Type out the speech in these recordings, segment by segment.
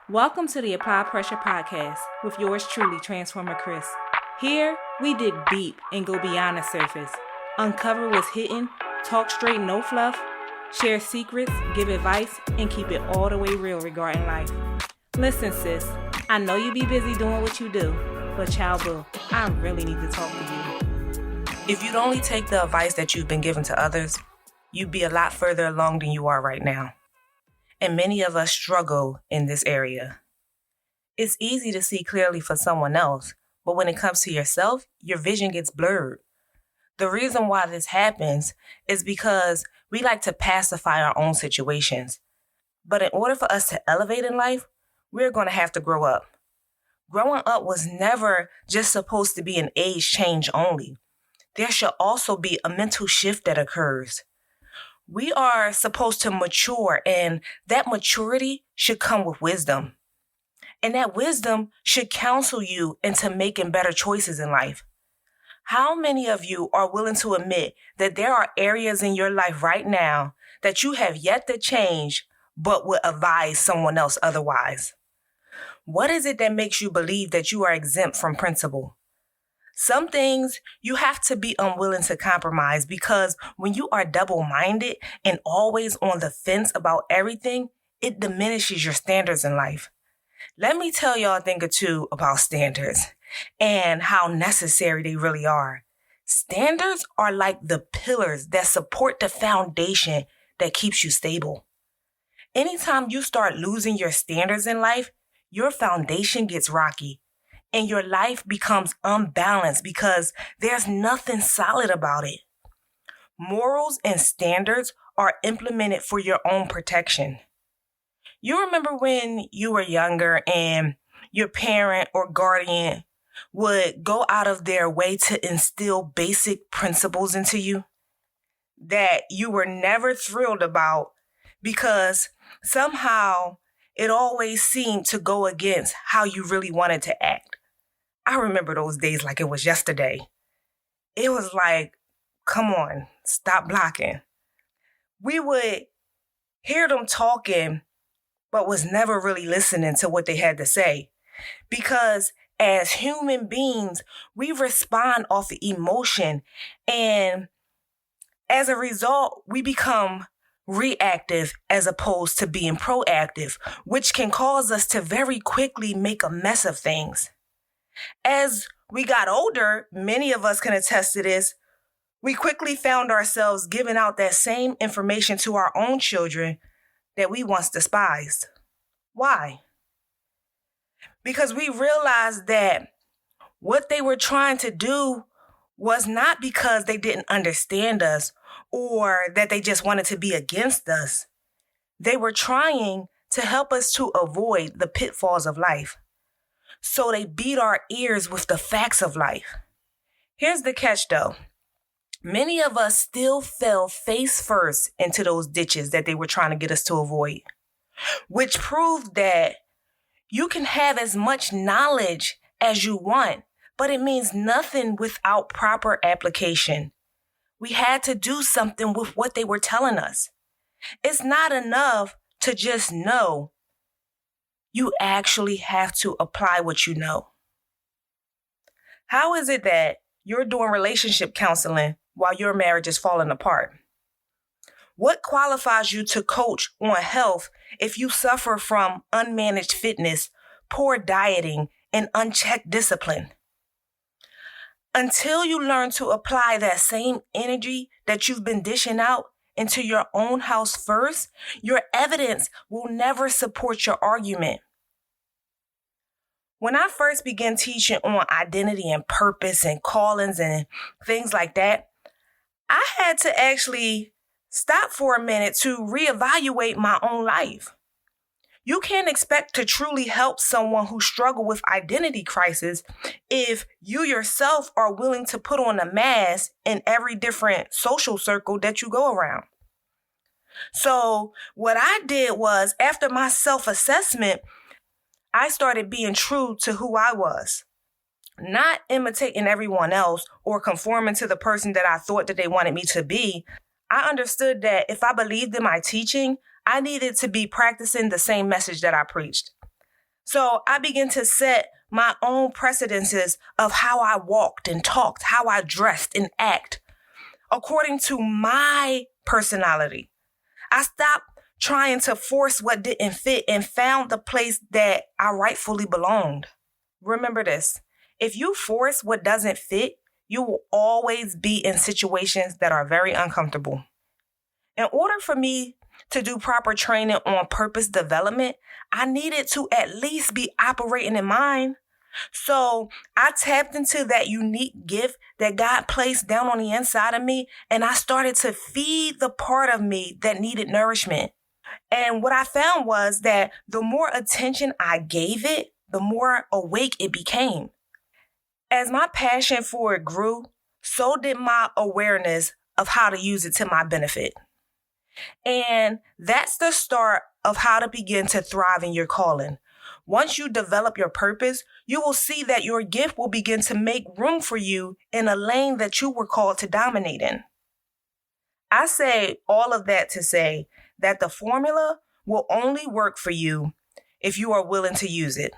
Welcome to the Apply Pressure Podcast with yours truly, Transformer Chris. Here, we dig deep and go beyond the surface, uncover what's hidden, talk straight, no fluff, share secrets, give advice, and keep it all the way real regarding life. Listen, sis, I know you be busy doing what you do, but child boo, I really need to talk to you. If you'd only take the advice that you've been given to others, you'd be a lot further along than you are right now. And many of us struggle in this area. It's easy to see clearly for someone else, but when it comes to yourself, your vision gets blurred. The reason why this happens is because we like to pacify our own situations. But in order for us to elevate in life, we're going to have to grow up. Growing up was never just supposed to be an age change only. There should also be a mental shift that occurs. We are supposed to mature, and that maturity should come with wisdom. And that wisdom should counsel you into making better choices in life. How many of you are willing to admit that there are areas in your life right now that you have yet to change, but would advise someone else otherwise? What is it that makes you believe that you are exempt from principle? Some things you have to be unwilling to compromise, because when you are double-minded and always on the fence about everything, it diminishes your standards in life. Let me tell y'all a thing or two about standards and how necessary they really are. Standards are like the pillars that support the foundation that keeps you stable. Anytime you start losing your standards in life, your foundation gets rocky. And your life becomes unbalanced because there's nothing solid about it. Morals and standards are implemented for your own protection. You remember when you were younger and your parent or guardian would go out of their way to instill basic principles into you that you were never thrilled about because somehow it always seemed to go against how you really wanted to act. I remember those days like it was yesterday. It was like, come on, stop blocking. We would hear them talking, but was never really listening to what they had to say. Because as human beings, we respond off of emotion. And as a result, we become reactive as opposed to being proactive, which can cause us to very quickly make a mess of things. As we got older, many of us can attest to this, we quickly found ourselves giving out that same information to our own children that we once despised. Why? Because we realized that what they were trying to do was not because they didn't understand us or that they just wanted to be against us. They were trying to help us to avoid the pitfalls of life. So they beat our ears with the facts of life. Here's the catch though. Many of us still fell face first into those ditches that they were trying to get us to avoid, which proved that you can have as much knowledge as you want, but it means nothing without proper application. We had to do something with what they were telling us. It's not enough to just know. You actually have to apply what you know. How is it that you're doing relationship counseling while your marriage is falling apart? What qualifies you to coach on health if you suffer from unmanaged fitness, poor dieting, and unchecked discipline? Until you learn to apply that same energy that you've been dishing out into your own house first, your evidence will never support your argument. When I first began teaching on identity and purpose and callings and things like that, I had to actually stop for a minute to reevaluate my own life. You can't expect to truly help someone who struggles with identity crisis if you yourself are willing to put on a mask in every different social circle that you go around. So what I did was, after my self-assessment, I started being true to who I was, not imitating everyone else or conforming to the person that I thought that they wanted me to be. I understood that if I believed in my teaching, I needed to be practicing the same message that I preached. So I began to set my own precedences of how I walked and talked, how I dressed and act according to my personality. I stopped trying to force what didn't fit and found the place that I rightfully belonged. Remember this, if you force what doesn't fit, you will always be in situations that are very uncomfortable. In order for me to do proper training on purpose development, I needed to at least be operating in mine. So I tapped into that unique gift that God placed down on the inside of me, and I started to feed the part of me that needed nourishment. And what I found was that the more attention I gave it, the more awake it became. As my passion for it grew, so did my awareness of how to use it to my benefit. And that's the start of how to begin to thrive in your calling. Once you develop your purpose, you will see that your gift will begin to make room for you in a lane that you were called to dominate in. I say all of that to say that the formula will only work for you if you are willing to use it.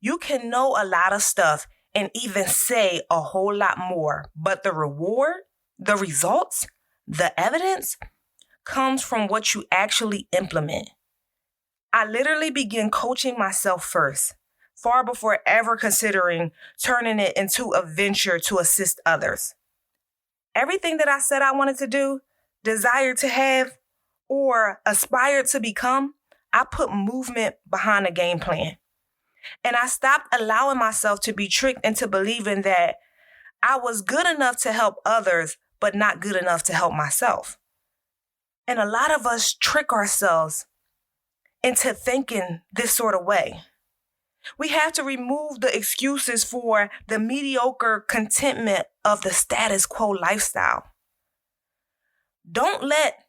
You can know a lot of stuff and even say a whole lot more, but the reward, the results, the evidence comes from what you actually implement. I literally began coaching myself first, far before ever considering turning it into a venture to assist others. Everything that I said I wanted to do, desired to have, or aspired to become, I put movement behind the game plan. And I stopped allowing myself to be tricked into believing that I was good enough to help others, but not good enough to help myself. And a lot of us trick ourselves into thinking this sort of way. We have to remove the excuses for the mediocre contentment of the status quo lifestyle. Don't let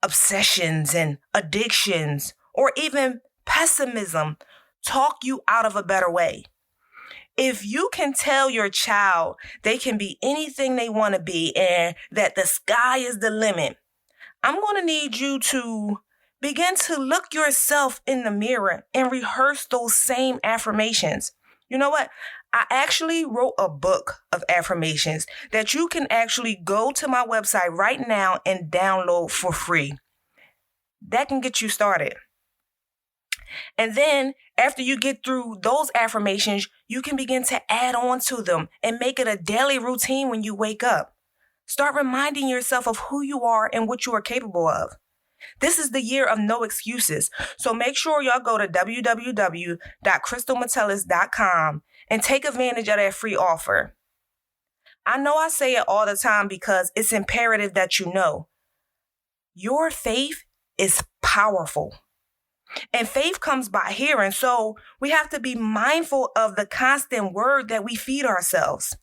obsessions and addictions or even pessimism talk you out of a better way. If you can tell your child they can be anything they want to be and that the sky is the limit, I'm going to need you to begin to look yourself in the mirror and rehearse those same affirmations. You know what? I actually wrote a book of affirmations that you can actually go to my website right now and download for free. That can get you started. And then after you get through those affirmations, you can begin to add on to them and make it a daily routine when you wake up. Start reminding yourself of who you are and what you are capable of. This is the year of no excuses. So make sure y'all go to www.crystalmetellus.com and take advantage of that free offer. I know I say it all the time because it's imperative that you know. Your faith is powerful. And faith comes by hearing. So we have to be mindful of the constant word that we feed ourselves.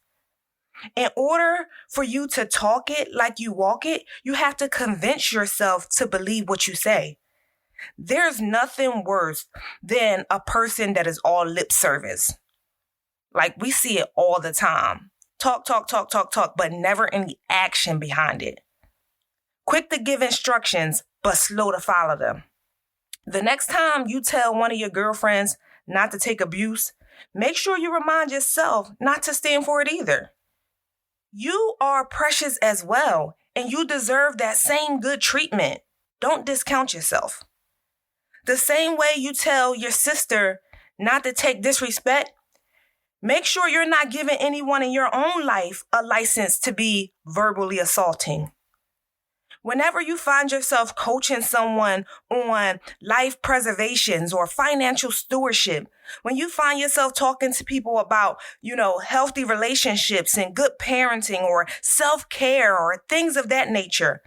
In order for you to talk it like you walk it, you have to convince yourself to believe what you say. There's nothing worse than a person that is all lip service. Like we see it all the time. Talk, but never any action behind it. Quick to give instructions, but slow to follow them. The next time you tell one of your girlfriends not to take abuse, make sure you remind yourself not to stand for it either. You are precious as well, and you deserve that same good treatment. Don't discount yourself. The same way you tell your sister not to take disrespect, make sure you're not giving anyone in your own life a license to be verbally assaulting. Whenever you find yourself coaching someone on life preservations or financial stewardship, when you find yourself talking to people about, healthy relationships and good parenting or self-care or things of that nature,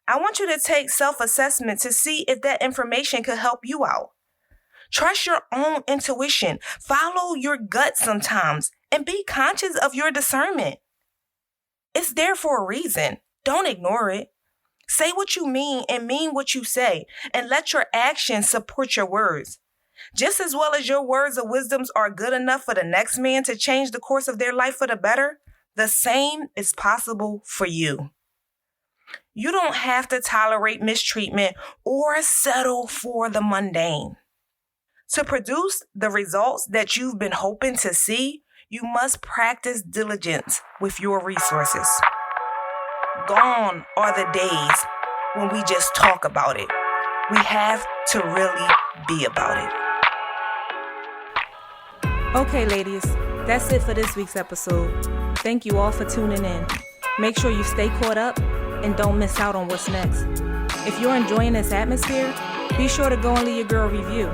I want you to take self-assessment to see if that information could help you out. Trust your own intuition. Follow your gut sometimes and be conscious of your discernment. It's there for a reason. Don't ignore it. Say what you mean and mean what you say, and let your actions support your words. Just as well as your words of wisdoms are good enough for the next man to change the course of their life for the better, the same is possible for you. You don't have to tolerate mistreatment or settle for the mundane. To produce the results that you've been hoping to see, you must practice diligence with your resources. Gone are the days when we just talk about it. We have to really be about it. Okay, ladies, that's it for this week's episode. Thank you all for tuning in. Make sure you stay caught up and don't miss out on what's next. If you're enjoying this atmosphere, be sure to go and leave your girl a review.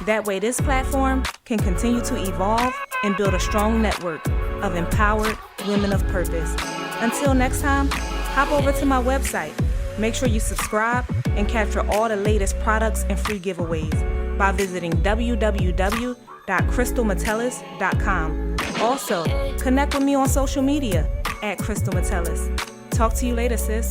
That way this platform can continue to evolve and build a strong network of empowered women of purpose. Until next time, hop over to my website. Make sure you subscribe and capture all the latest products and free giveaways by visiting www.crystalmetellus.com. Also, connect with me on social media @CrystalMetellus. Talk to you later, sis.